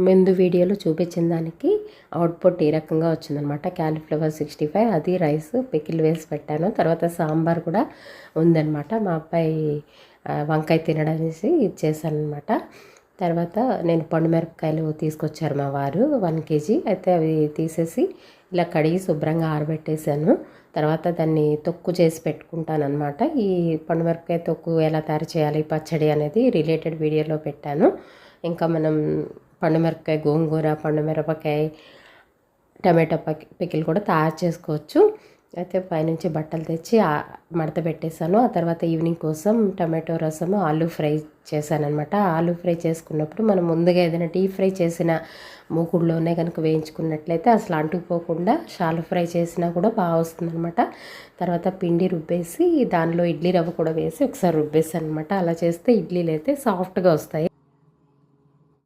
ముందు వీడియోలో చూపించిన దానికి అవుట్పుట్ ఈ రకంగా వచ్చిందనమాట. క్యాలీఫ్లవర్ 65 అది రైస్ పికిల్ వేసి పెట్టాను. తర్వాత సాంబార్ కూడా ఉందన్నమాట. మా అబ్బాయి వంకాయ తినడనేసి ఇచ్చేసాను అనమాట. తర్వాత నేను పండుమిరపకాయలు తీసుకొచ్చారు మా వారు 1 కేజీ. అయితే అవి తీసేసి ఇలా కడిగి శుభ్రంగా ఆరబెట్టేశాను. తర్వాత దాన్ని తొక్కు చేసి పెట్టుకుంటానమాట. ఈ పండుమిరపకాయ తొక్కు ఎలా తయారు చేయాలి పచ్చడి అనేది రిలేటెడ్ వీడియోలో పెట్టాను. ఇంకా మనం పండుమిరపకాయ గోంగూర, పండుమిరపకాయ, టమాటో పికిల్ కూడా తయారు చేసుకోవచ్చు. అయితే పైనుంచి బట్టలు తెచ్చి మడత పెట్టేశాను. ఆ తర్వాత ఈవినింగ్ కోసం టమాటో రసము, ఆలూ ఫ్రై చేశానమాట. ఆలూ ఫ్రై చేసుకున్నప్పుడు మనం ముందుగా ఏదైనా డీప్ ఫ్రై చేసిన మూకుడులోనే కనుక వేయించుకున్నట్లయితే అసలు అంటుకుపోకుండా షాలో ఫ్రై చేసినా కూడా బాగా వస్తుందన్నమాట. తర్వాత పిండి రుబ్బేసి దానిలో ఇడ్లీ రవ్వ కూడా వేసి ఒకసారి రుబ్బేసాను అనమాట. అలా చేస్తే ఇడ్లీలు అయితే సాఫ్ట్గా వస్తాయి.